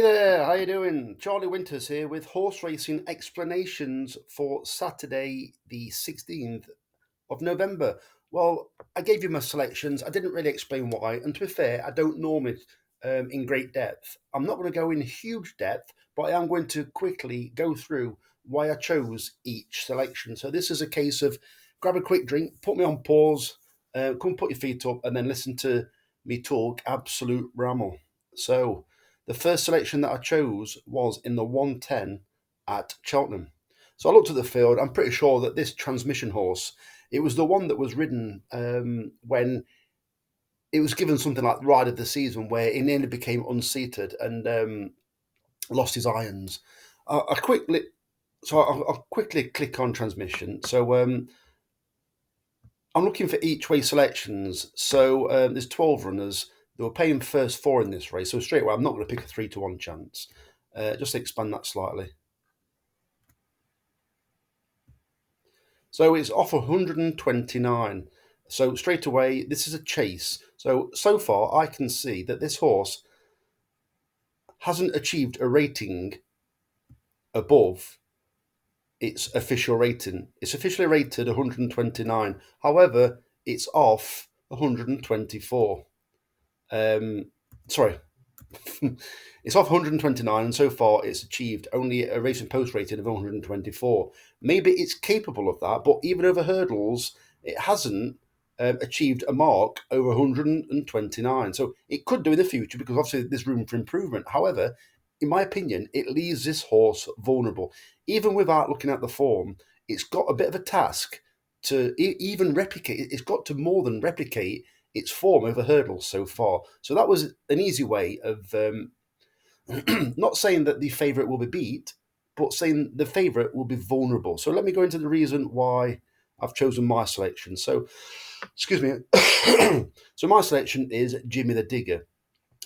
There, how you doing? Charlie Winters here with horse racing explanations for Saturday, the 16th of November. Well, I gave you my selections. I didn't really explain why, and to be fair, I don't normally in great depth. I'm not going to go in huge depth, but I am going to quickly go through why I chose each selection. So this is a case of grab a quick drink, put me on pause, come put your feet up, and then listen to me talk absolute ramble. So the first selection that I chose was in the 110 at Cheltenham. So I looked at the field. I'm pretty sure that this transmission horse, it was the one that was ridden when it was given something like ride of the season, where he nearly became unseated and lost his irons. I quickly, I'll quickly click on transmission. So I'm looking for each way selections. So there's 12 runners. They were paying first four in this race. So straight away, I'm not going to pick a 3-1 chance. Just to expand that slightly. So it's off 129. So straight away, this is a chase. So far, I can see that this horse hasn't achieved a rating above its official rating. It's officially rated 129. However, it's off 124. Sorry, it's off 129, and so far it's achieved only a racing post rating of 124. Maybe it's capable of that, but even over hurdles, it hasn't achieved a mark over 129. So it could do in the future because obviously there's room for improvement. However, in my opinion, it leaves this horse vulnerable. Even without looking at the form, it's got a bit of a task to even replicate. It's got to more than replicate its form over hurdles so far. So that was an easy way of not saying that the favourite will be beat, but saying the favourite will be vulnerable. So let me go into the reason why I've chosen my selection. So, excuse me. So my selection is Jimmy the Digger.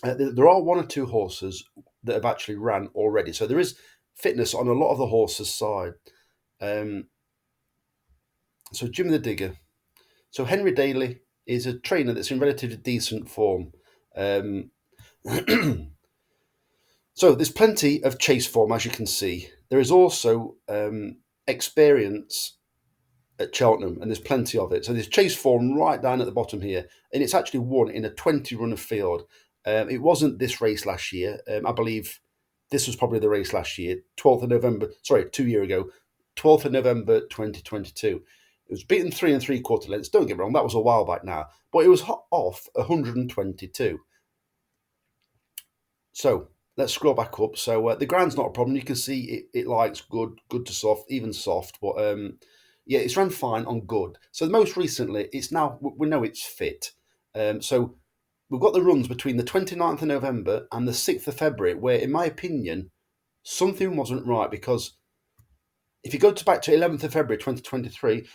There are one or two horses that have actually ran already. So there is fitness on a lot of the horses' side. Um, so Jimmy the Digger. So Henry Daly is a trainer that's in relatively decent form. Um, so there's plenty of chase form, as you can see. There is also experience at Cheltenham, and there's plenty of it. So there's chase form right down at the bottom here, and it's actually won in a 20-runner field. It wasn't this race last year. I believe this was probably the race last year, 12th of November, sorry, 2 year ago, 12th of November 2022. It was beaten 3 3/4 lengths. Don't get me wrong, that was a while back now, but it was off 122. So let's scroll back up. So the ground's not a problem. You can see it likes good to soft, even soft. But yeah, it's ran fine on good. So most recently, it's now we know it's fit. So we've got the runs between the 29th of November and the 6th of February, where, in my opinion, something wasn't right because if you go back to 11th of February 2023,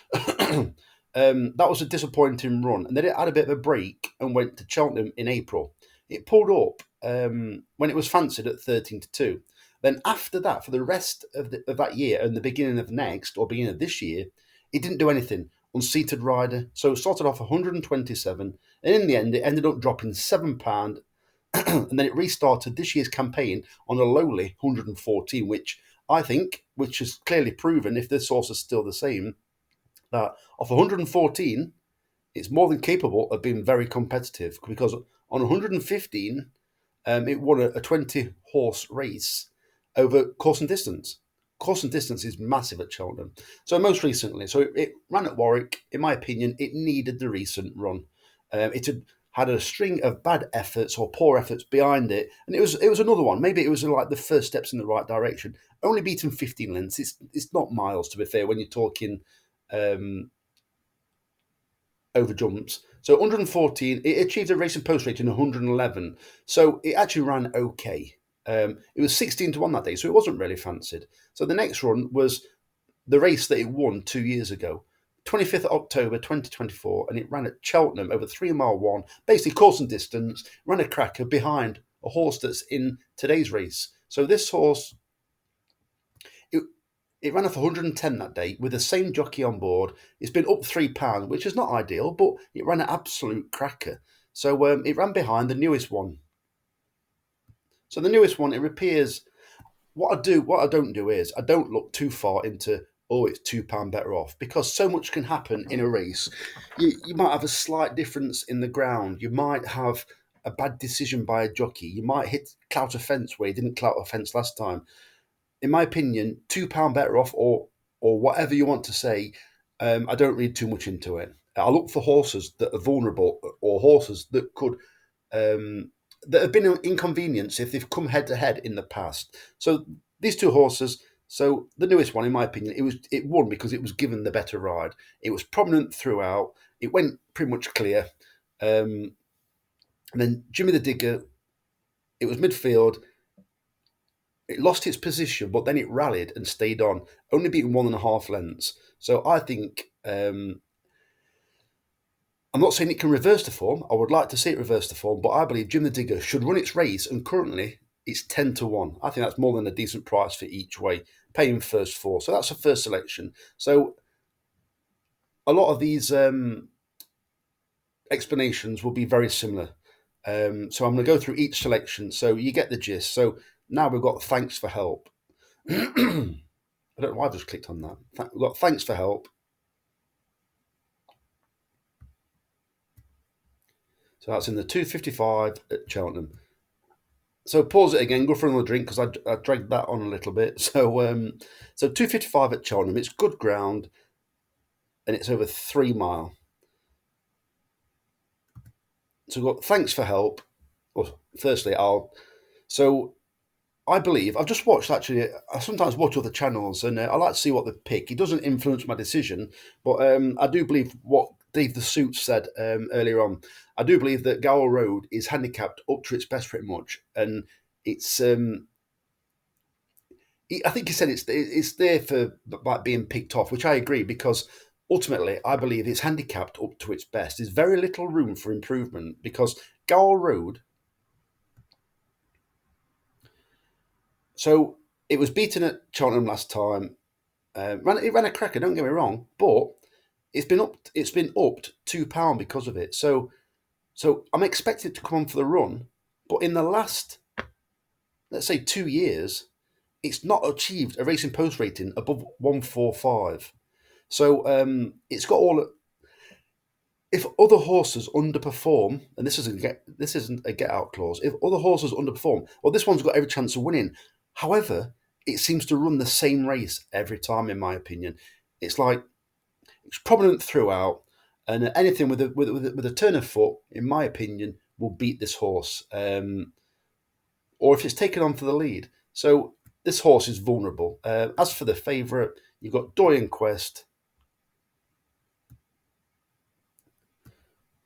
that was a disappointing run. And then it had a bit of a break and went to Cheltenham in April. It pulled up when it was fancied at 13-2. Then after that, for the rest of that year and the beginning of next, or beginning of this year, it didn't do anything. Unseated rider. So it started off 127, and in the end, it ended up dropping £7, and then it restarted this year's campaign on a lowly 114, which I think, which is clearly proven, if the source is still the same, that off 114, it's more than capable of being very competitive because on 115, it won a 20 horse race over course and distance. Course and distance is massive at Cheltenham. So most recently, so it ran at Warwick. In my opinion, it needed the recent run. It had a string of bad efforts or poor efforts behind it, and it was another one. Maybe it was like the first steps in the right direction. Only beaten 15 lengths. It's not miles, to be fair, when you're talking um, over jumps. So 114, it achieved a racing post rating 111. So it actually ran okay. It was 16-1 that day, so it wasn't really fancied. So the next run was the race that it won 2 years ago, 25th of October 2024, and it ran at Cheltenham over 3 mile one, basically course and distance, ran a cracker behind a horse that's in today's race. So this horse, it, it ran off 110 that day with the same jockey on board. It's been up £3, which is not ideal, but it ran an absolute cracker. So it ran behind the newest one, So the newest one, it appears. What I don't do is I don't look too far into, oh, it's £2 better off, because so much can happen in a race. You might have a slight difference in the ground. You might have a bad decision by a jockey. You might hit clout a fence where you didn't clout a fence last time. In my opinion, £2 better off, or whatever you want to say. I don't read too much into it. I look for horses that are vulnerable, or horses um, that have been an inconvenience if they've come head to head in the past. So these two horses. So the newest one, in my opinion, it won because it was given the better ride. It was prominent throughout. It went pretty much clear. Um, and then Jimmy the Digger, it was midfield. It lost its position, but then it rallied and stayed on, only beating 1.5 lengths. So I think I'm not saying it can reverse the form. I would like to see it reverse the form, but I believe Jim the Digger should run its race, and currently it's 10-1. I think that's more than a decent price for each way, paying first four. So that's a first selection. So a lot of these explanations will be very similar. So I'm going to go through each selection so you get the gist. So now we've got thanks for help. I don't know why I've just clicked on that. We've got thanks for help. So that's in the 255 at Cheltenham. So pause it again, go for another drink because I dragged that on a little bit. So 255 at Cheltenham. It's good ground, and it's over 3 mile. So we've got thanks for help. Well, firstly, so I believe I've just watched. Actually, I sometimes watch other channels, and I like to see what they pick. It doesn't influence my decision, but I do believe what Dave the Suit said earlier on. I do believe that Gower Road is handicapped up to its best, pretty much, and it's. I think he said it's there for like being picked off, which I agree, because ultimately I believe it's handicapped up to its best. There's very little room for improvement because Gower Road. So it was beaten at Cheltenham last time. It ran a cracker. Don't get me wrong, but it's been up. It's been upped £2 because of it. So I'm expected to come on for the run, but in the last, let's say, 2 years, it's not achieved a racing post rating above 145. So it's got all. If other horses underperform, and this isn't a get out clause. If other horses underperform, well, this one's got every chance of winning. However, it seems to run the same race every time, in my opinion. It's like it's prominent throughout, and anything with a turn of foot, in my opinion, will beat this horse. Or if it's taken on for the lead. So this horse is vulnerable. As for the favourite, you've got Doyen Quest.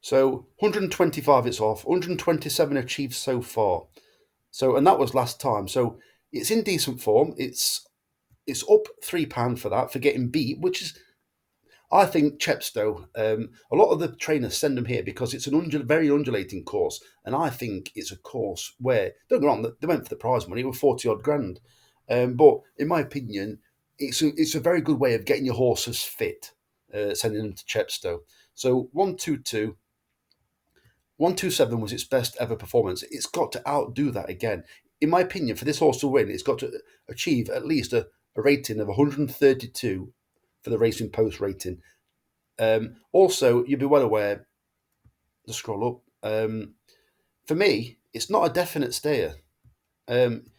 So 125 it's off, 127 achieved so far. So and that was last time. So it's in decent form. It's up £3 for that for getting beat, which is I think Chepstow. A lot of the trainers send them here because it's very undulating course, and I think it's a course where don't get me wrong, they went for the prize money with 40 odd grand, but in my opinion, it's a very good way of getting your horses fit, sending them to Chepstow. So 122. 127 was its best ever performance. It's got to outdo that again. In my opinion, for this horse to win, it's got to achieve at least a rating of 132 for the Racing Post rating. Also, you'll be well aware, to scroll up, for me, it's not a definite stayer. Doyen,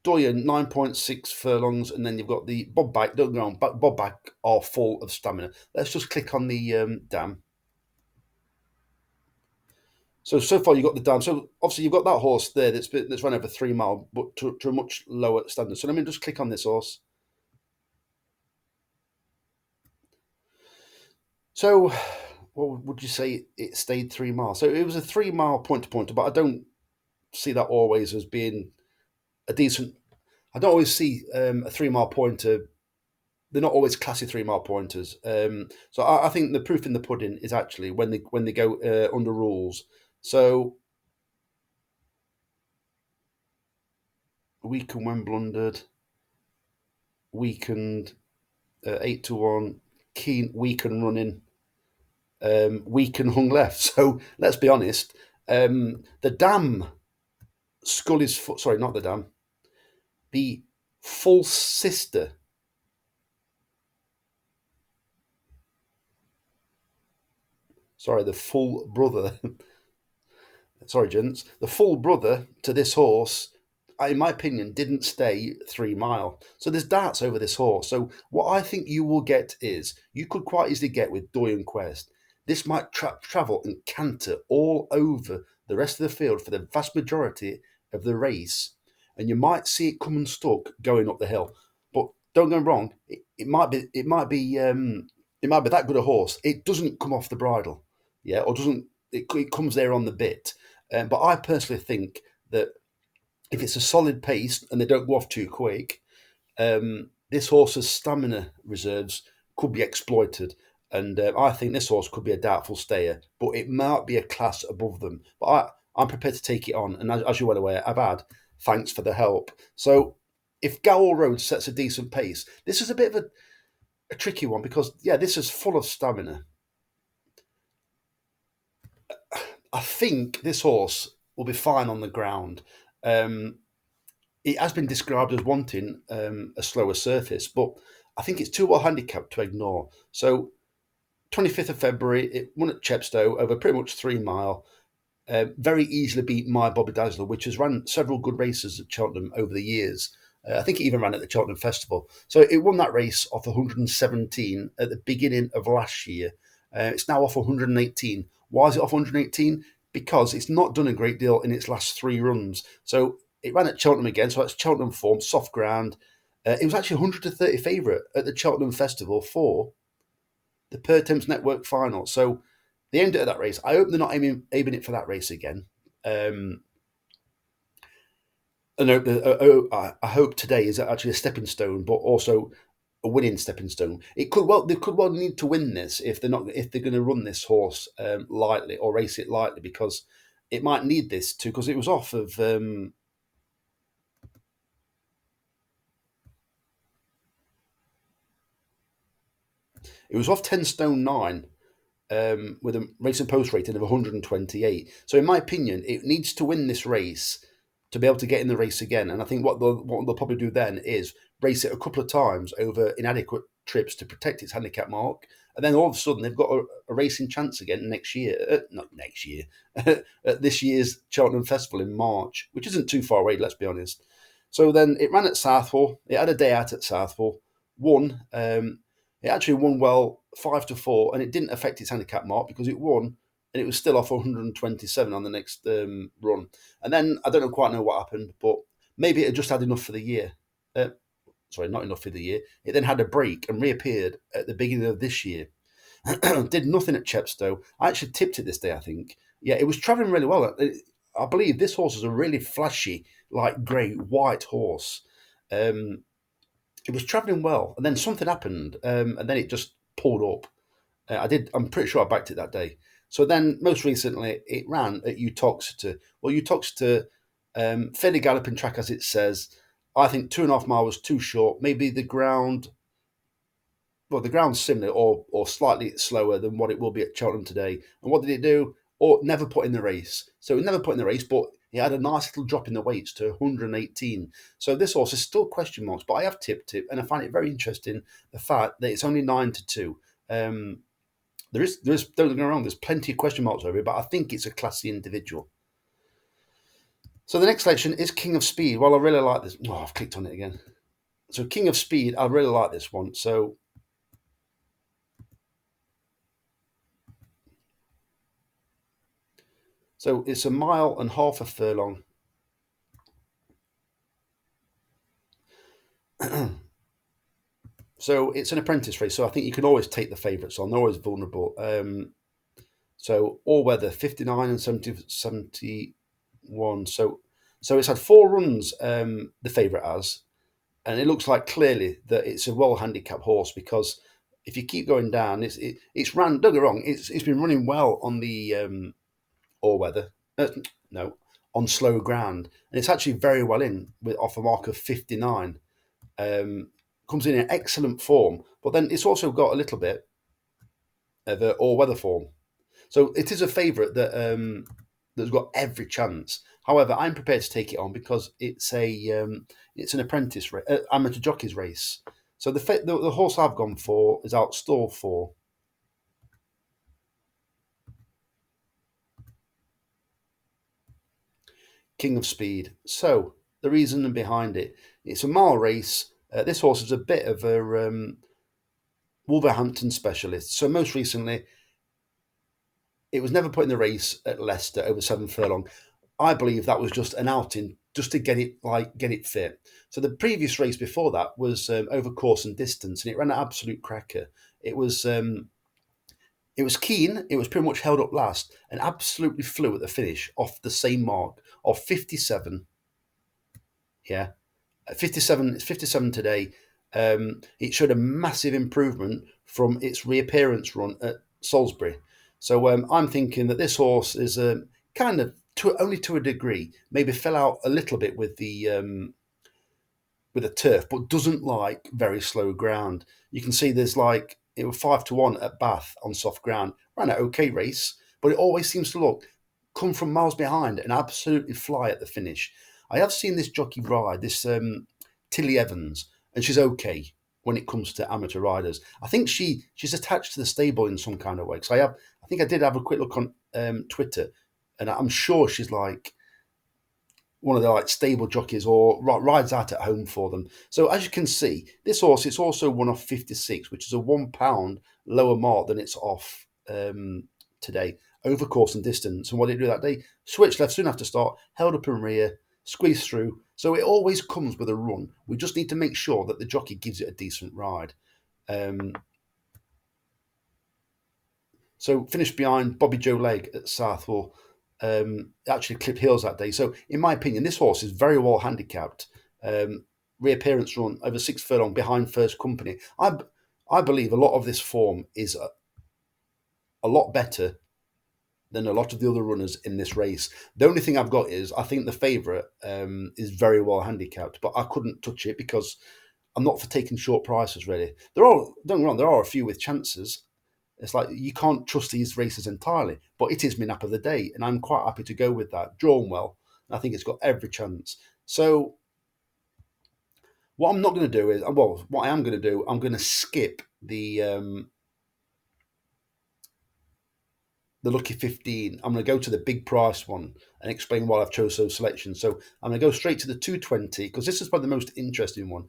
9.6 furlongs, and then you've got the Bob Back. Don't go on, Bob Back are full of stamina. Let's just click on the dam. So far you've got the dam. So obviously you've got that horse there that's run over 3 mile, but to a much lower standard. So let me just click on this horse. So, what would you say it stayed 3 miles? So it was a 3 mile point to point, but I don't see that always as being a decent. I don't always see a 3 mile pointer. They're not always classy 3 mile pointers. So I think the proof in the pudding is actually when they go under rules. So weakened when blundered, weakened 8-1, keen weakened running, weakened hung left. So let's be honest. The dam Scully's foot. Sorry, not the dam. The full sister. Sorry, the full brother. Sorry, gents. The full brother to this horse, in my opinion, didn't stay 3 mile. So there's darts over this horse. So what I think you will get is you could quite easily get with Doyen Quest. This might travel and canter all over the rest of the field for the vast majority of the race, and you might see it come unstuck going up the hill. But don't get me wrong, it might be that good a horse. It doesn't come off the bridle, yeah, or doesn't it comes there on the bit. But I personally think that if it's a solid pace and they don't go off too quick, this horse's stamina reserves could be exploited. And I think this horse could be a doubtful stayer, but it might be a class above them. But I'm prepared to take it on. And as you're well aware, I've had thanks for the help. So if Gowell Road sets a decent pace, this is a bit of a tricky one because, yeah, this is full of stamina. I think this horse will be fine on the ground. Um, it has been described as wanting a slower surface, but I think it's too well handicapped to ignore. So, 25th of February, it won at Chepstow over pretty much 3 mile. Very easily beat My Bobby Dazzler, which has run several good races at Cheltenham over the years. I think it even ran at the Cheltenham Festival. So it won that race off 117 at the beginning of last year. It's now off 118. Why is it off 118? Because it's not done a great deal in its last 3 runs. So it ran at Cheltenham again, so that's Cheltenham form, soft ground. It was actually 130 favourite at the Cheltenham Festival for the Per Temps Network final. So they aimed it at that race. I hope they're not aiming it for that race again. Um, and I hope today is actually a stepping stone, but also a winning stepping stone. They could well need to win this if they're going to run this horse lightly or race it lightly because it might need this too because it was off of it was off 10 stone 9 with a racing post rating of 128. So, in my opinion, it needs to win this race to be able to get in the race again. And I think what they'll probably do then is race it a couple of times over inadequate trips to protect its handicap mark. And then all of a sudden, they've got a racing chance again next year. Not next year, at this year's Cheltenham Festival in March, which isn't too far away, let's be honest. So then it ran at Southwell. It had a day out at Southwell. Won. It actually won well 5-4, and it didn't affect its handicap mark because it won, and it was still off 127 on the next run. And then I don't know quite know what happened, but maybe it had just had enough for the year. Sorry, not enough for the year. It then had a break and reappeared at the beginning of this year. Did nothing at Chepstow. I actually tipped it this day, I think. Yeah, it was travelling really well. I believe this horse is a really flashy, like grey, white horse. Um, it was travelling well, and then something happened, and then it just pulled up. I'm pretty sure I backed it that day. So then, most recently, it ran at Utoxeter. Well, Utoxeter, fairly galloping track as it says. I think 2.5 mile was too short. Maybe the ground's similar or slightly slower than what it will be at Cheltenham today. And what did it do? Or never put in the race. So it never put in the race, but it had a nice little drop in the weights to 118. So this horse is still question marks, but I have tipped it, and I find it very interesting the fact that it's only 9-2. There is don't get me wrong, there's plenty of question marks over it, but I think it's a classy individual. So the next selection is King of Speed. Well, I really like this. Oh, I've clicked on it again. So King of Speed, I really like this one. So it's a mile and half a furlong. So it's an apprentice race. So I think you can always take the favourites on. They're always vulnerable. So all weather 59 and 71. So it's had 4 runs. The favourite has, and it looks like clearly that it's a well handicapped horse because if you keep going down, it's ran. Don't get me wrong. It's been running well on the all weather. No, on slow ground, and it's actually very well in with off a mark of 59. Comes in excellent form, but then it's also got a little bit of all weather form. So it is a favourite that that's got every chance. However, I'm prepared to take it on because it's an amateur jockeys race. So the horse I've gone for is out stall for King of Speed. So the reason behind it, it's a mile race. This horse is a bit of a Wolverhampton specialist. So most recently, it was never put in the race at Leicester over 7 furlong. I believe that was just an outing, just to get it fit. So the previous race before that was over course and distance, and it ran an absolute cracker. It was it was keen. It was pretty much held up last, and absolutely flew at the finish off the same mark of 57. Yeah, 57. It's 57 today. It showed a massive improvement from its reappearance run at Salisbury. So I'm thinking that this horse is kind of only to a degree, maybe fell out a little bit with the turf, but doesn't like very slow ground. You can see there's like it was 5-1 at Bath on soft ground. Ran an okay race, but it always seems to come from miles behind and absolutely fly at the finish. I have seen this jockey ride this Tilly Evans, and she's okay when it comes to amateur riders. I think she's attached to the stable in some kind of way. Because I think I did have a quick look on Twitter, and I'm sure she's like one of the like stable jockeys or rides out at home for them. So as you can see, this horse it's also one off 56, which is a £1 lower mark than it's off today over course and distance. And what did it do that day? Switched left soon after start, held up in rear, squeezed through. So it always comes with a run. We just need to make sure that the jockey gives it a decent ride. So finished behind Bobby Joe Legg at Southwell. Actually clipped heels that day. So in my opinion, this horse is very well handicapped. Reappearance run over 6 furlong behind first company. I believe a lot of this form is a lot better than a lot of the other runners in this race. The only thing I've got is I think the favourite is very well handicapped, but I couldn't touch it because I'm not for taking short prices. Really, don't get me wrong, there are a few with chances. It's like you can't trust these races entirely, but it is my nap of the day, and I'm quite happy to go with that. Drawn well, and I think it's got every chance. So what I'm not going to do is, well, what I am going to do, I'm going to skip the Lucky 15. I'm going to go to the big price one and explain why I've chose those selections. So I'm going to go straight to the 220 because this is probably the most interesting one.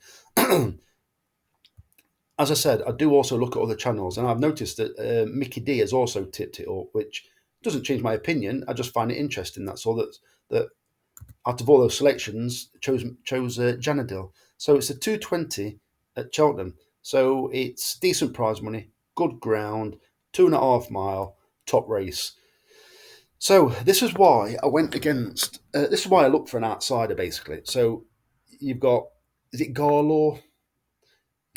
As I said, I do also look at other channels, and I've noticed that Mickey D has also tipped it up, which doesn't change my opinion. I just find it interesting. That's all. That out of all those selections, chose Janadil. So it's a 220 at Cheltenham. So it's decent prize money, good ground, 2.5 mile, top race. So this is why I went against. This is why I looked for an outsider, basically. So you've got, is it Garlaw?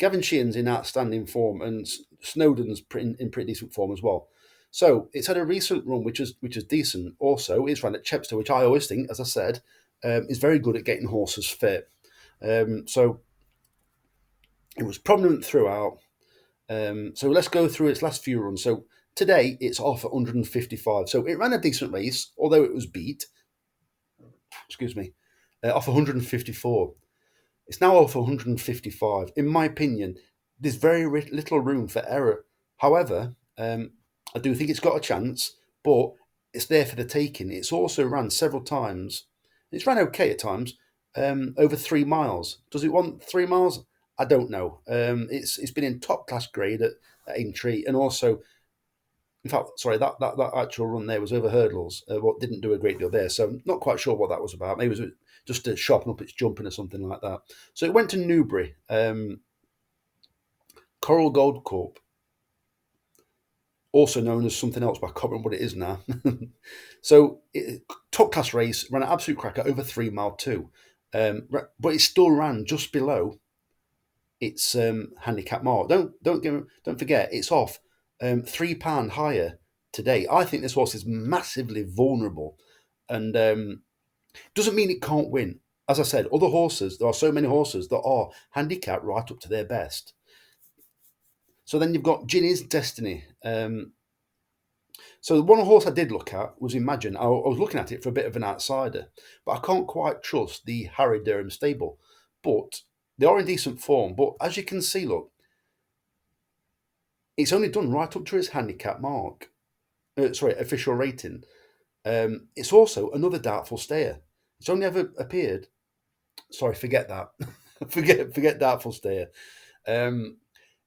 Gavin Sheehan's in outstanding form, and Snowden's in pretty decent form as well. So it's had a recent run, which is decent. Also, it's run at Chepstow, which I always think, as I said, is very good at getting horses fit. So it was prominent throughout. So let's go through its last few runs. So today it's off at 155. So it ran a decent race, although it was beat. Excuse me, off 154. It's now off 155. In my opinion, there's very little room for error. However, I do think it's got a chance, but it's there for the taking. It's also ran several times. It's ran okay at times, over 3 miles. Does it want 3 miles? I don't know. It's been in top class grade at Aintree, and also, in fact, sorry, that actual run there was over hurdles. What didn't do a great deal there, so I'm not quite sure what that was about. Maybe it was just to sharpen up its jumping or something like that. So it went to Newbury, Coral Gold Cup, also known as something else, but I can't remember what it is now. So top class race, ran an absolute cracker over 3 mile too, but it still ran just below its handicap mark. Don't forget, it's off £3 higher today. I think this horse is massively vulnerable, and doesn't mean it can't win. As I said, other horses, there are so many horses that are handicapped right up to their best. So then you've got Ginny's Destiny. So the one horse I did look at was Imagine. I was looking at it for a bit of an outsider, but I can't quite trust the Harry Durham stable. But they are in decent form. But as you can see, look, it's only done right up to its handicap mark. Sorry, official rating. It's also another doubtful stayer. It's only ever appeared. Sorry, forget that. Forget doubtful stayer. Um,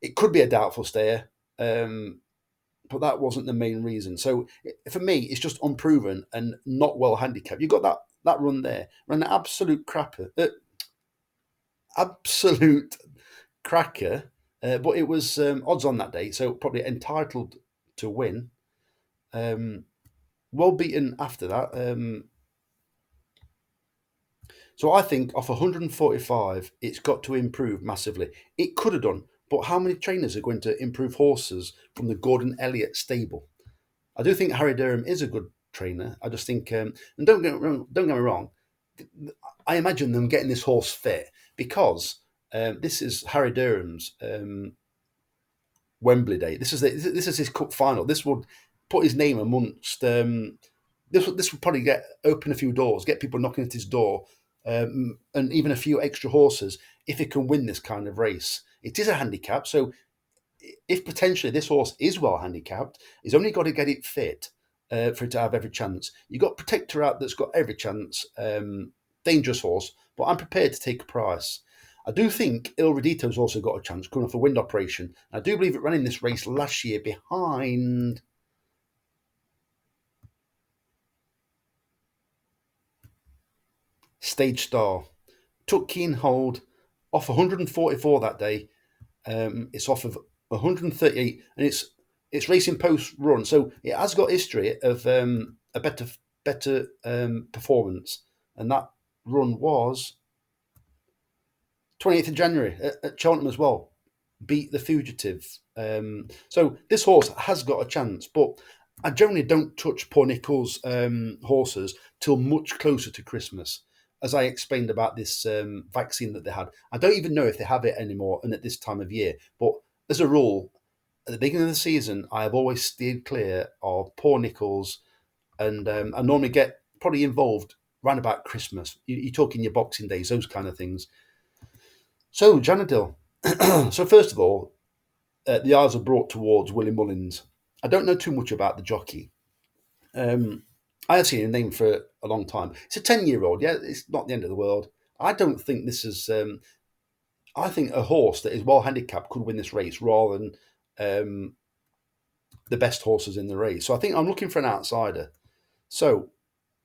it could be a doubtful stayer, but that wasn't the main reason. So for me, it's just unproven and not well handicapped. You got that run there, ran an absolute crapper, absolute cracker. But it was odds on that day, so probably entitled to win. Um, well beaten after that. So I think off 145, it's got to improve massively. It could have done, but how many trainers are going to improve horses from the Gordon Elliott stable? I do think Harry Durham is a good trainer. I just think, and don't get me wrong, I imagine them getting this horse fit because this is Harry Durham's Wembley day. This is his cup final. This would put his name amongst. This would probably open a few doors, get people knocking at his door, and even a few extra horses if he can win this kind of race. It is a handicap, so if potentially this horse is well handicapped, he's only got to get it fit for it to have every chance. You've got Protector out that's got every chance. Dangerous horse, but I'm prepared to take a price. I do think Il Redito's also got a chance coming off a wind operation. I do believe it ran in this race last year behind Stage Star. Took keen hold off 144 that day. It's off of 138, and it's racing post run, so it has got history of a better performance, and that run was 28th of January at Cheltenham as well. Beat the Fugitive. So this horse has got a chance, but I generally don't touch poor Nichols' horses till much closer to Christmas. As I explained about this vaccine that they had, I don't even know if they have it anymore and at this time of year. But as a rule, at the beginning of the season, I have always steered clear of poor Nichols, and I normally get probably involved round about Christmas. You're talking your Boxing Days, those kind of things. So, Janadil. So, first of all, the eyes are brought towards Willie Mullins. I don't know too much about the jockey. Um, I have seen him named for a long time. It's a 10-year-old. Yeah, it's not the end of the world. I don't think this is. I think a horse that is well handicapped could win this race rather than the best horses in the race. So I think I'm looking for an outsider. So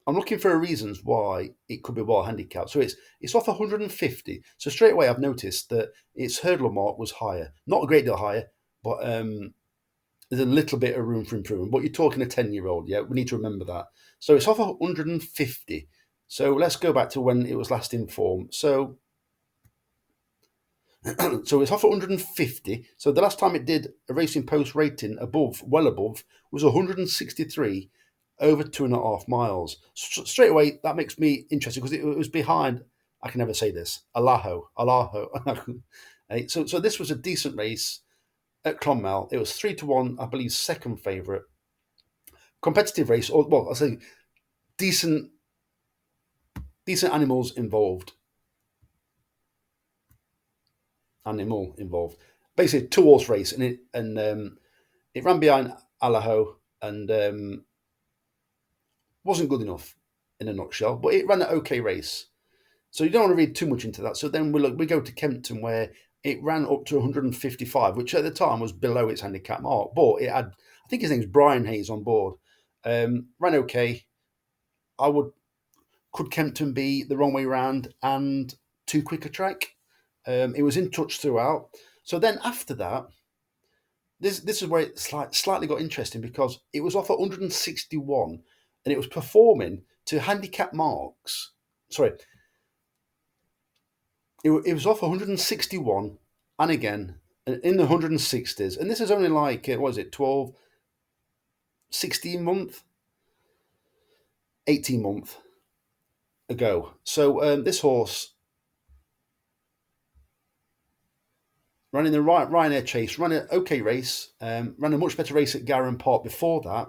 I'm looking for reasons why it could be well handicapped. So it's off 150. So straight away I've noticed that its hurdle mark was higher, not a great deal higher, but there's a little bit of room for improvement. But you're talking a 10-year-old, yeah. We need to remember that. So it's off 150. So let's go back to when it was last in form. So so it's off 150. So the last time it did a racing post rating above, well above, was 163 over 2.5 miles. Straight away, that makes me interested because it was behind. I can never say this. Alaho. So this was a decent race at Clonmel. It was 3-1, I believe, second favourite. Competitive race, or well, I say decent, decent animal involved. Basically, two horse race, and it ran behind Alaho and wasn't good enough in a nutshell, but it ran an okay race. So you don't want to read too much into that. So then we go to Kempton where it ran up to 155, which at the time was below its handicap mark, but it had, I think his name's Brian Hayes on board. Ran okay. I would Could Kempton be the wrong way round and too quick a track? It was in touch throughout. So then after that, this is where it slightly got interesting because it was off at 161 and it was performing to handicap marks. Sorry, it was off 161 and again in the 160s. And this is only like, what was it, 12, 16 month, 18 month ago. So this horse ran in the right Ryanair Chase, ran an okay race, ran a much better race at Garran Park before that.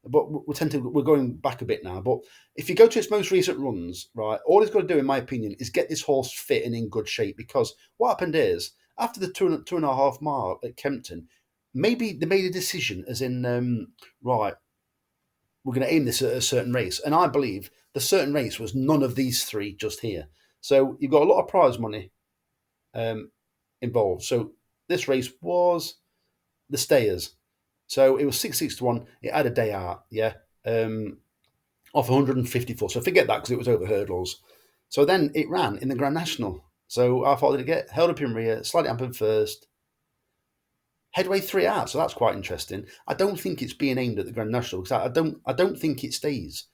But we're going back a bit now. But if you go to its most recent runs, right, all he's got to do, in my opinion, is get this horse fit and in good shape. Because what happened is after the two and a half mile at Kempton, maybe they made a decision, as in right, we're going to aim this at a certain race, and I believe the certain race was none of these three just here. So you've got a lot of prize money um, involved. So this race was the Stayers. So it was 6-6 to 1. It had a day out, yeah, off 154. So forget that because it was over hurdles. So then it ran in the Grand National. So I thought that it get held up in rear, slightly ampered first, headway 3 out. So that's quite interesting. I don't think it's being aimed at the Grand National because I don't think it stays.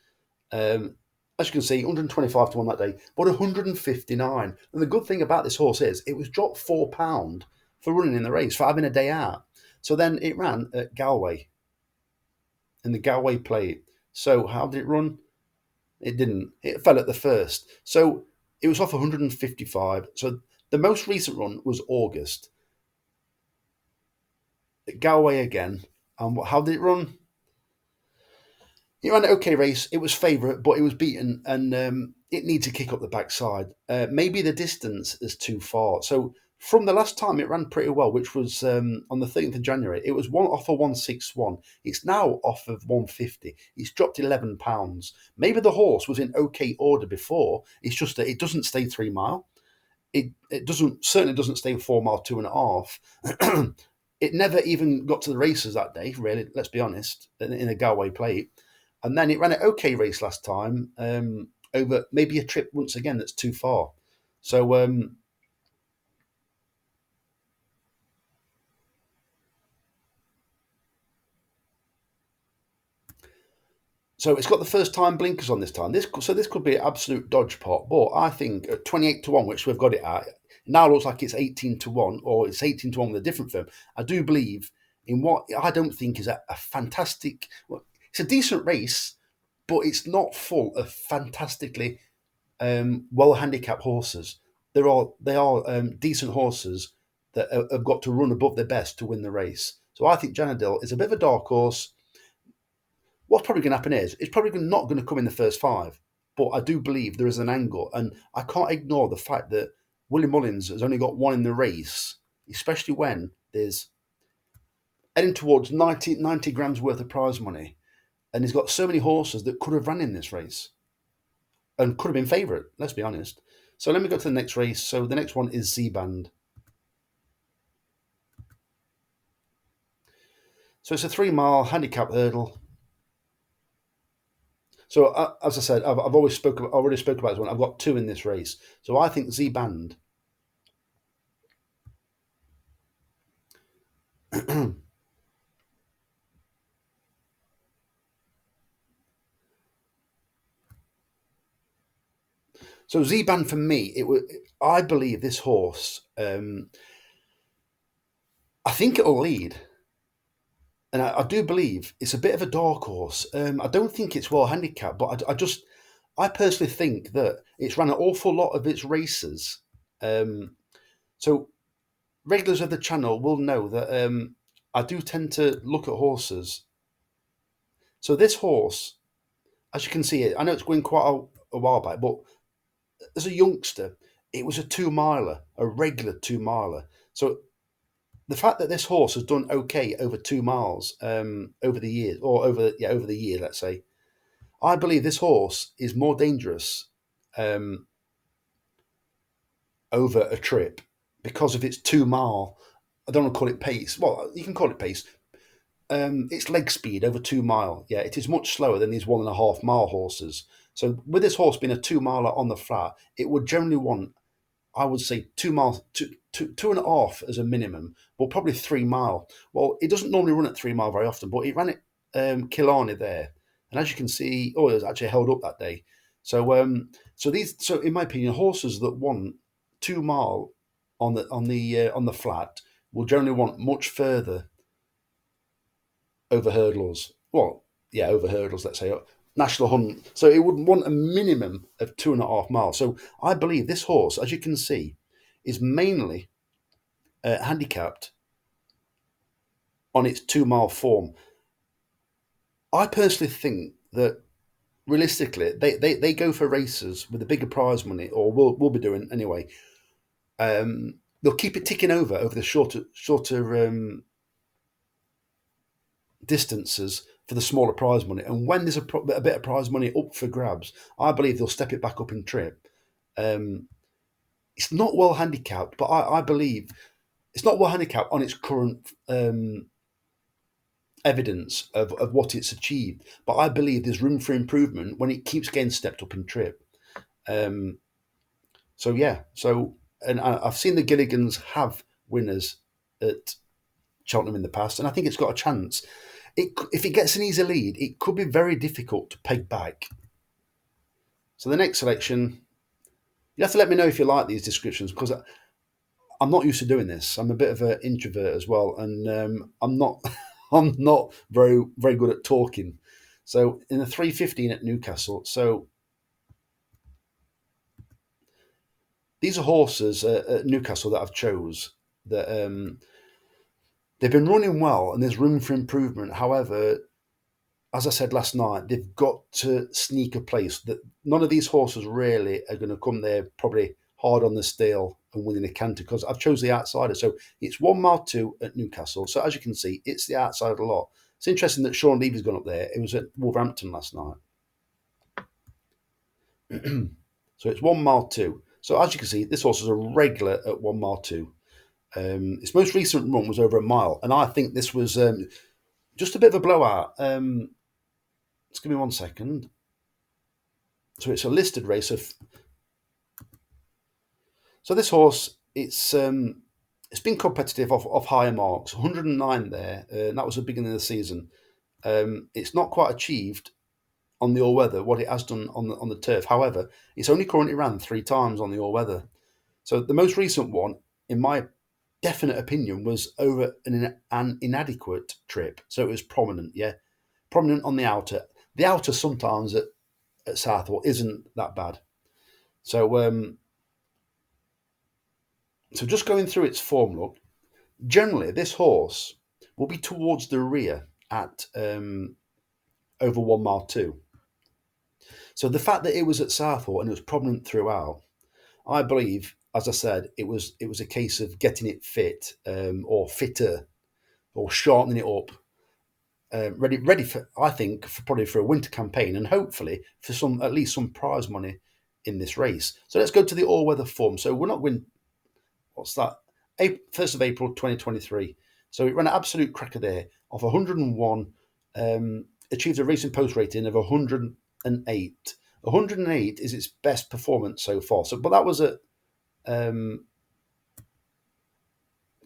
As you can see, 125 to 1 that day, but 159. And the good thing about this horse is it was dropped £4 for running in the race, for having a day out. So then it ran at Galway in the Galway Plate. So how did it run? It didn't. It fell at the first. So it was off 155. So the most recent run was August at Galway again. And how did it run? It ran an okay race. It was favourite, but it was beaten, and it needs to kick up the backside. Maybe the distance is too far. So from the last time it ran pretty well, which was on the 13th of January, it was one off of 161. It's now off of 150. It's dropped £11. Maybe the horse was in okay order before. It's just that it doesn't stay 3 mile. It doesn't certainly doesn't stay 4 mile, 2.5. It never even got to the races that day. Really, let's be honest. In a Galway Plate. And then it ran an okay race last time over maybe a trip once again that's too far. So so it's got the first time blinkers on this time. This could be an absolute dodge pot, but I think at 28 to 1, which we've got it at, now looks like it's 18 to 1, or it's 18 to 1 with a different firm. I do believe in what I don't think is a fantastic. Well, it's a decent race, but it's not full of fantastically well handicapped horses. They are decent horses that have got to run above their best to win the race. So I think Janadil is a bit of a dark horse. What's probably going to happen is it's probably not going to come in the first five, but I do believe there is an angle, and I can't ignore the fact that Willie Mullins has only got one in the race, especially when there's heading towards 90 grams worth of prize money, and he's got so many horses that could have run in this race and could have been favourite, let's be honest. So let me go to the next race. So the next one is Z Band. So it's a 3 mile handicap hurdle. So as I said, I've already spoke about this one. I've got two in this race. So I think Z Band. So Z Band for me, I believe this horse. I think it'll lead, and I do believe it's a bit of a dark horse. I don't think it's well handicapped, but I personally think that it's run an awful lot of its races. So regulars of the channel will know that I do tend to look at horses. So this horse, as you can see, I know it's going quite a while back, but as a youngster, it was a 2 miler, a regular 2 miler. So the fact that this horse has done okay over 2 miles over the years, or over the year, let's say, I believe this horse is more dangerous over a trip because of its 2 mile. I don't want to call it pace. Well, you can call it pace. Its leg speed over 2 mile. Yeah, it is much slower than these 1.5 mile horses. So with this horse being a 2 miler on the flat, it would generally want, I would say, 2 miles, 2.5 as a minimum, but probably 3 mile. Well, it doesn't normally run at 3 mile very often, but it ran it Killarney there, and as you can see, it was actually held up that day. So in my opinion, horses that want 2 mile on the flat will generally want much further over hurdles. Well, yeah, over hurdles. Let's say national hunt. So it would want a minimum of 2.5 miles. So I believe this horse, as you can see, is mainly handicapped on its 2 mile form. I personally think that realistically, they go for races with a bigger prize money, or will be doing anyway. They'll keep it ticking over the shorter distances for the smaller prize money. And when there's a bit of prize money up for grabs, I believe they'll step it back up in trip. Um, it's not well handicapped, but I believe it's not well handicapped on its current evidence of what it's achieved. But I believe there's room for improvement when it keeps getting stepped up in trip. Um, so yeah, and I've seen the Gilligans have winners at Cheltenham in the past, and I think it's got a chance. If it gets an easy lead, it could be very difficult to peg back. So the next selection, you have to let me know if you like these descriptions, because I'm not used to doing this. I'm a bit of an introvert as well, and I'm not I'm not very good at talking. So in the 3:15 at Newcastle, so these are horses at Newcastle that I've chose that they've been running well, and there's room for improvement. However, as I said last night, they've got to sneak a place. That none of these horses really are going to come there probably hard on the steel and winning a canter, because I've chose the outsider. So it's 1 mile 2 at Newcastle. So as you can see, it's the outside a lot. It's interesting that Sean Levy's gone up there. It was at Wolverhampton last night. So it's 1 mile 2. So as you can see, this horse is a regular at 1 mile 2. Its most recent run was over a mile, and I think this was just a bit of a blowout. Just give me 1 second. So it's a listed race of. So this horse, it's been competitive off higher marks, 109 there, and that was the beginning of the season. It's not quite achieved on the all weather what it has done on the turf. However, it's only currently ran 3 times on the all weather. So the most recent one, in my definite opinion, was over an inadequate trip. So it was prominent, yeah, prominent on the outer. The outer sometimes at Southall isn't that bad. So just going through its form, look, generally this horse will be towards the rear at over 1 mile 2. So the fact that it was at Southall and it was prominent throughout, I believe, as I said, it was a case of getting it fit, or fitter, or sharpening it up, ready for, I think, probably for a winter campaign, and hopefully for at least some prize money in this race. So let's go to the all weather form. So we're not winning. What's that? 1st of April 2023. So it ran an absolute cracker there of 101, achieved a racing post rating of 108. 108 is its best performance so far. So, but that was at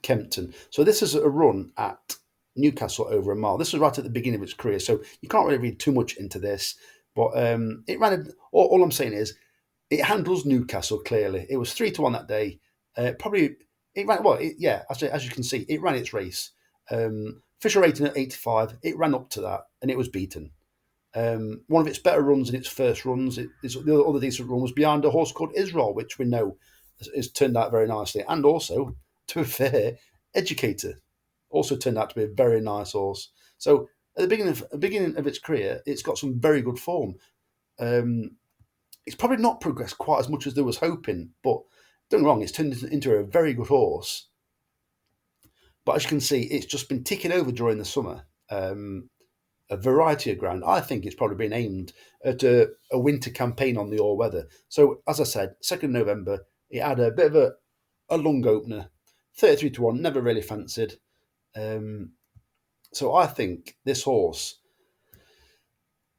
Kempton. So this is a run at Newcastle over a mile. This was right at the beginning of its career, so you can't really read too much into this. But it ran. All I'm saying is, it handles Newcastle clearly. It was 3-1 that day. Probably it ran well. As you can see, it ran its race. Fisher rating at 85. It ran up to that, and it was beaten. One of its better runs in its first runs. The other decent run was behind a horse called Israel, which we know has turned out very nicely. And also, to be fair, Educator also turned out to be a very nice horse. So at the beginning of its career, it's got some very good form. It's probably not progressed quite as much as they was hoping, but don't get me wrong, it's turned into a very good horse. But as you can see, it's just been ticking over during the summer. A variety of ground. I think it's probably been aimed at a winter campaign on the all weather. So as I said, 2nd November, it had a bit of a long opener, 33-1, never really fancied. So I think this horse,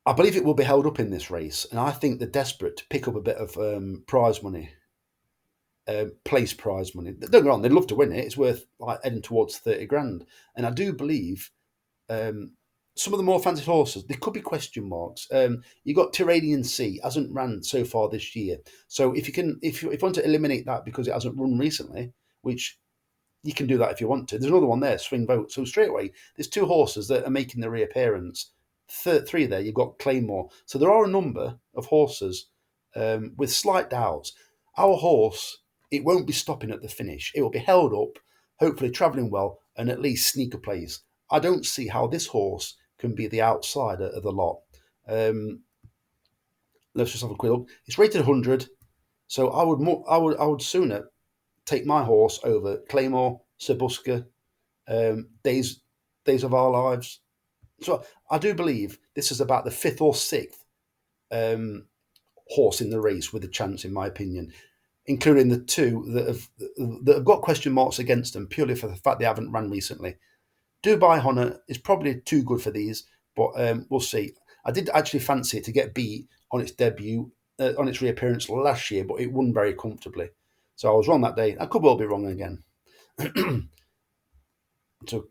I believe it will be held up in this race, and I think they're desperate to pick up a bit of prize money, place prize money. Don't get me wrong, they'd love to win it. It's worth like heading towards 30 grand, and I do believe some of the more fancied horses, there could be question marks. You got Tyrrhenian Sea, hasn't ran so far this year. So if you want to eliminate that because it hasn't run recently, which you can do that if you want to. There's another one there, Swing Vote. So straight away, there's 2 horses that are making their reappearance. 3 there, you've got Claymore. So there are a number of horses with slight doubts. Our horse, it won't be stopping at the finish. It will be held up hopefully travelling well, and at least sneaker plays. I don't see how this horse can be the outsider of the lot. Um, let's just have a quick look. It's rated 100, so I would sooner take my horse over Claymore, Sabuska, Days of Our Lives. So I do believe this is about the fifth or sixth um, horse in the race with a chance, in my opinion, including the two that have got question marks against them purely for the fact they haven't run recently. Dubai Honor is probably too good for these, but we'll see. I did actually fancy it to get beat on its debut, on its reappearance last year, but it won very comfortably. So I was wrong that day. I could well be wrong again. So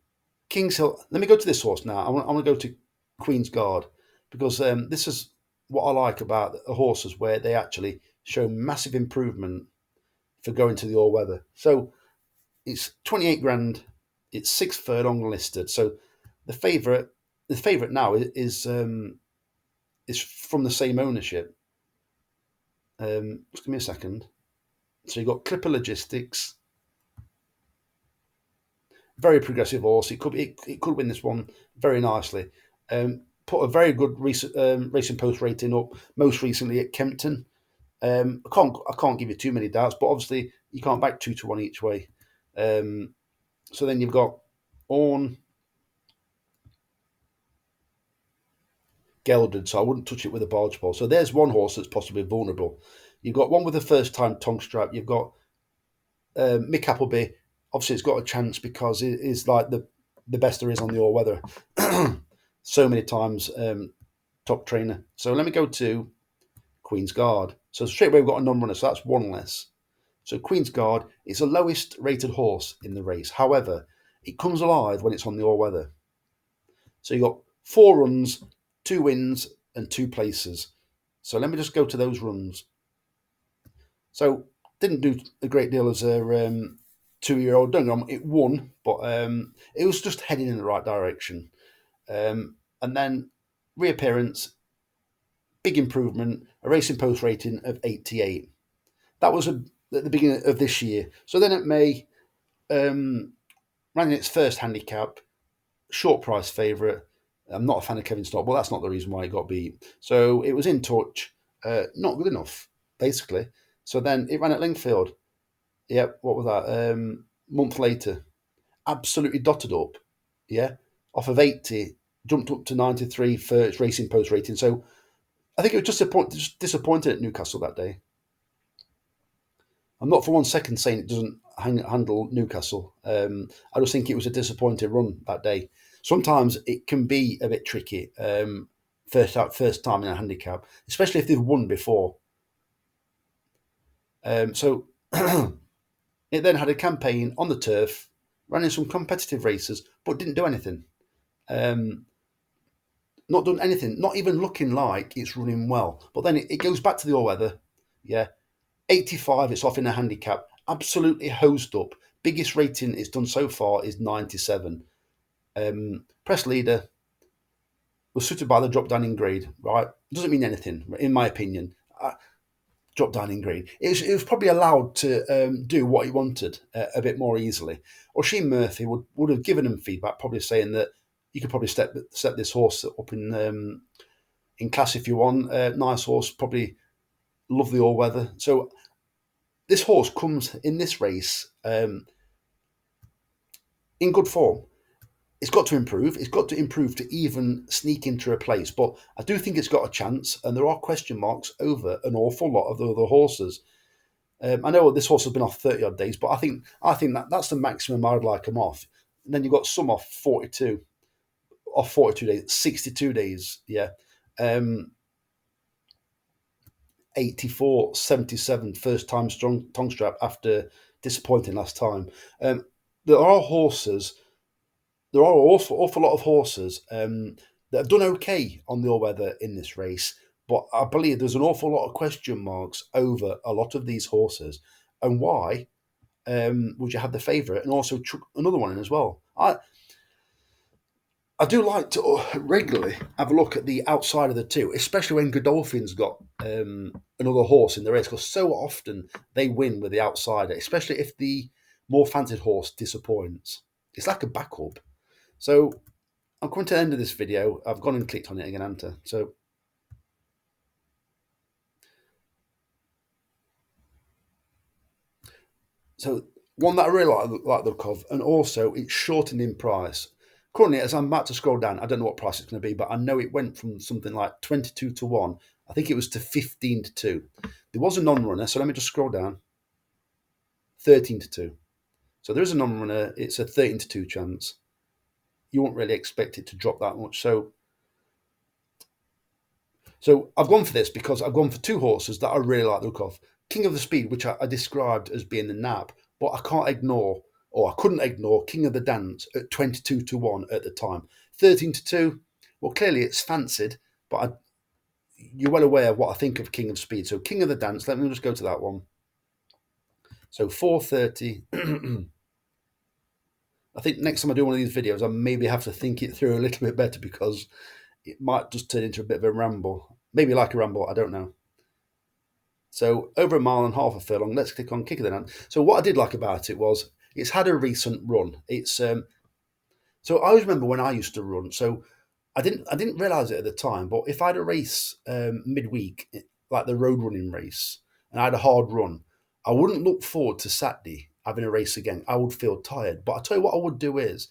King's Hill. Let me go to this horse now. I want to go to Queen's Guard because this is what I like about the horses where they actually show massive improvement for going to the all weather. So it's 28 grand. It's 6 furlong listed. So the favourite now is from the same ownership. Just give me a second. So you've got Clipper Logistics, very progressive horse. It could win this one very nicely. Put a very good racing post rating up most recently at Kempton. I can't give you too many doubts, but obviously you can't back 2-1 each way. So then you've got Orn, gelded, so I wouldn't touch it with a barge pole. So there's one horse that's possibly vulnerable. You've got one with a first time tongue strap. You've got Mick Appleby. Obviously, it's got a chance because it is like the best there is on the all weather. So many times, top trainer. So let me go to Queen's Guard. So straight away we've got a non-runner, so that's one less. So Queen's Guard is the lowest rated horse in the race. However, it comes alive when it's on the all weather. So you've got 4 runs, 2 wins, and 2 places. So let me just go to those runs. So didn't do a great deal as a 2-year-old. Don't get me wrong, it won, but it was just heading in the right direction. And then reappearance, big improvement, a racing post rating of 88. That was at the beginning of this year. So then at May, ran in its first handicap, short price favourite. I'm not a fan of Kevin Stock, but that's not the reason why it got beat. So it was in touch, not good enough, basically. So then it ran at Lingfield. Yep, what was that? Month later, absolutely dotted up. Yeah, off of 80, jumped up to 93 for its racing post rating. So I think it was just disappointed at Newcastle that day. I'm not for one second saying it doesn't handle Newcastle. I just think it was a disappointing run that day. Sometimes it can be a bit tricky first time in a handicap, especially if they've won before. So it then had a campaign on the turf, ran in some competitive races, but didn't do anything. Um, not done anything, not even looking like it's running well. But then it goes back to the all weather. Yeah, 85, it's off in a handicap. Absolutely hosed up. Biggest rating it's done so far is 97. Press leader was suited by the drop down in grade, right? Doesn't mean anything, in my opinion. Drop down in grade. It was probably allowed to do what he wanted a bit more easily. Oisin Murphy would have given him feedback, probably saying that you could probably step this horse up in class if you want. Nice horse, probably love the all weather. So this horse comes in this race in good form. It's got to improve. It's got to improve to even sneak into a place. But I do think it's got a chance, and there are question marks over an awful lot of the other horses. I know this horse has been off 30 odd days, but I think that's the maximum I'd like him off. And then you've got some off 42 days, 62 days, yeah. 84, 77, first time strong tongue strap after disappointing last time. There are horses, there are an awful lot of horses that have done okay on the all weather in this race, but I believe there's an awful lot of question marks over a lot of these horses. And why would you have the favourite and also chuck another one in as well? I do like to regularly have a look at the outside of the two, especially when Godolphin's got another horse in the race, because so often they win with the outsider, especially if the more fancied horse disappoints. It's like a backup. So I'm coming to the end of this video. I've gone and clicked on it again, enter. So one that I really like the look of, and also it's shortened in price. Currently, as I'm about to scroll down, I don't know what price it's going to be, but I know it went from something like 22 to 1. I think it was to 15 to 2. There was a non-runner, so let me just scroll down. 13 to 2. So there is a non-runner. It's a 13 to 2 chance. You won't really expect it to drop that much. So I've gone for this because I've gone for two horses that I really like the look of. King of the Speed, which I described as being the nab, but I can't ignore, or I couldn't ignore, King of the Dance at 22 to 1 at the time. 13 to 2, well, clearly it's fancied, but you're well aware of what I think of King of Speed. So King of the Dance, let me just go to that one. So 430. I think next time I do one of these videos, I maybe have to think it through a little bit better because it might just turn into a bit of a ramble. Maybe like a ramble, I don't know. So over a mile and half a furlong. Let's click on Kick of the Dance. So what I did like about it was it's had a recent run. It's so I always remember when I used to run. So I didn't realize it at the time, but if I had a race midweek, like the road running race, and I had a hard run, I wouldn't look forward to Saturday having a race again. I would feel tired. But I tell you what I would do is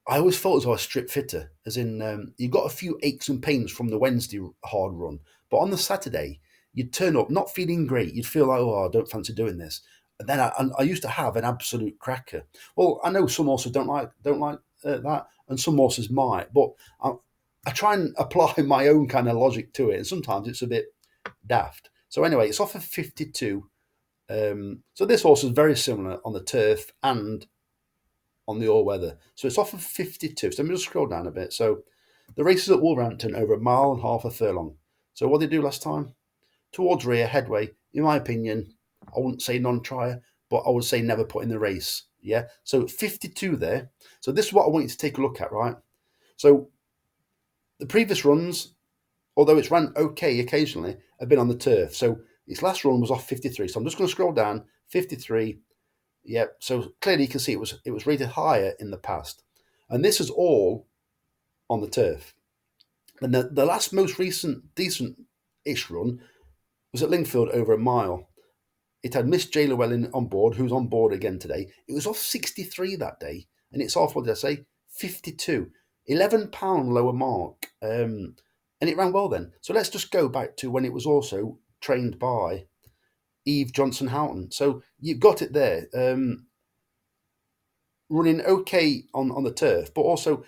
I always felt as though I was strip fitter, as in you got a few aches and pains from the Wednesday hard run, but on the Saturday you'd turn up not feeling great. You'd feel like, oh, I don't fancy doing this. And then I used to have an absolute cracker. Well, I know some horses don't like that, and some horses might, but I try and apply my own kind of logic to it, and sometimes it's a bit daft. So anyway, it's off of 52. So this horse is very similar on the turf and on the all weather. So it's off of 52. So let me just scroll down a bit. So the race is at Wolverhampton over a mile and half a furlong. So what did they do last time? Towards rear, headway. In my opinion, I wouldn't say non-trier, but I would say never put in the race. Yeah. So 52 there. So this is what I want you to take a look at, right? So the previous runs, although it's ran okay occasionally, have been on the turf. So its last run was off 53. So I'm just going to scroll down. 53. Yeah, so clearly you can see it was rated higher in the past, and this is all on the turf. And the last most recent decent-ish run was at Lingfield over a mile. It had Miss J. Llewellyn on board, who's on board again today. It was off 63 that day, and it's off, what did I say, 52. £11 lower mark, and it ran well then. So let's just go back to when it was also trained by Eve Johnson Houghton. So you've got it there. Running okay on the turf, but also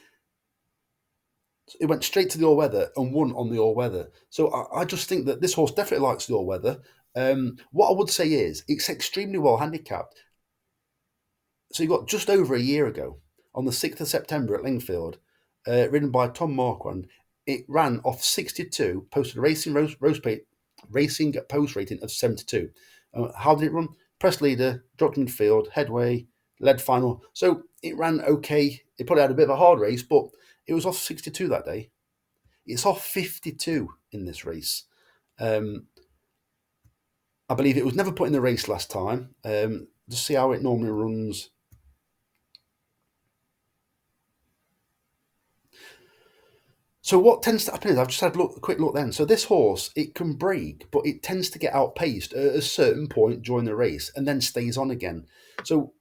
it went straight to the all weather and won on the all weather. So I just think that this horse definitely likes the all weather. What I would say is it's extremely well handicapped. So you got just over a year ago on the 6th of September at Lingfield, ridden by Tom Marquand. It ran off 62, posted a racing post rating of 72. How did it run? Press leader, dropped midfield, headway, led final. So it ran okay. It probably had a bit of a hard race, but it was off 62 that day. It's off 52 in this race. I believe it was never put in the race last time. Just see how it normally runs. So what tends to happen is I've just had a quick look then. So this horse, it can break, but it tends to get outpaced at a certain point during the race and then stays on again. So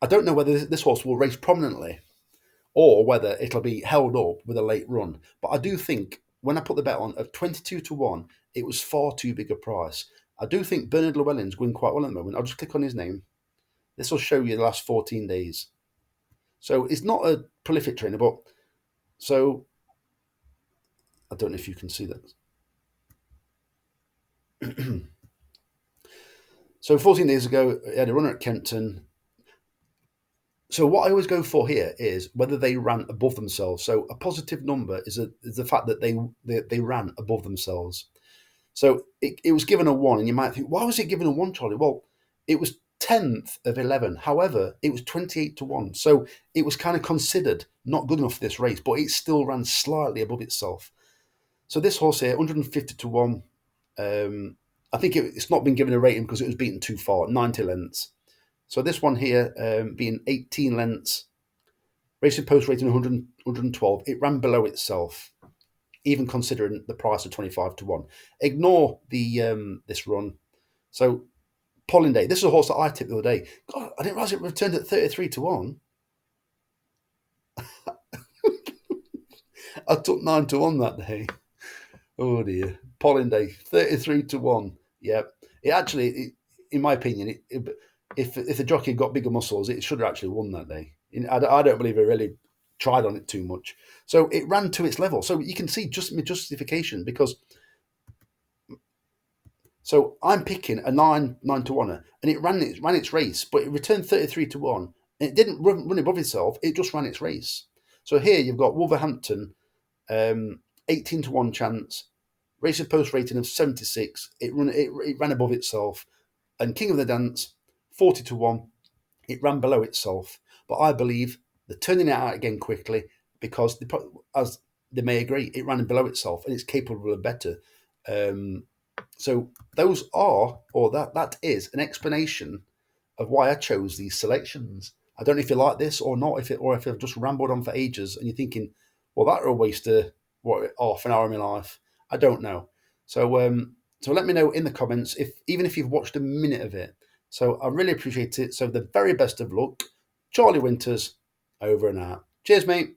I don't know whether this horse will race prominently or whether it'll be held up with a late run. But I do think when I put the bet on of 22 to 1, it was far too big a price. I do think Bernard Llewellyn's going quite well at the moment. I'll just click on his name. This will show you the last 14 days. So it's not a prolific trainer, but so I don't know if you can see that. So 14 days ago, he had a runner at Kempton. So what I always go for here is whether they ran above themselves. So a positive number is the fact that they ran above themselves. So it was given a 1, and you might think, why was it given a 1, Charlie? Well, it was 10th of 11. However, it was 28 to 1. So it was kind of considered not good enough for this race, but it still ran slightly above itself. So this horse here, 150 to 1. I think it's not been given a rating because it was beaten too far, 90 lengths. So this one here, being 18 lengths, racing post rating 112, it ran below itself, even considering the price of 25 to 1. Ignore the this run. So Polling Day, this is a horse that I tipped the other day. God, I didn't realize it returned at 33 to 1. I took 9 to 1 that day. Oh dear. Polling Day, 33 to 1. Yep. It actually, in my opinion, if the jockey had got bigger muscles, it should have actually won that day. I don't believe it really tried on it too much. So it ran to its level. So you can see just my justification, because so I'm picking a 9 to 1, and it ran its race, but it returned 33 to 1. And it didn't run above itself, it just ran its race. So here you've got Wolverhampton, 18 to 1 chance, racing post rating of 76. It ran above itself. And King of the Dance, 40 to 1. It ran below itself. But I believe they're turning it out again quickly, because, as they may agree, it ran below itself and it's capable of better. So those are, or that is an explanation of why I chose these selections. I don't know if you like this or not, if I've just rambled on for ages and you're thinking, well, that will waste half an hour of my life. I don't know. So let me know in the comments, even if you've watched a minute of it. So I really appreciate it. So the very best of luck. Charlie Winters, over and out. Cheers, mate.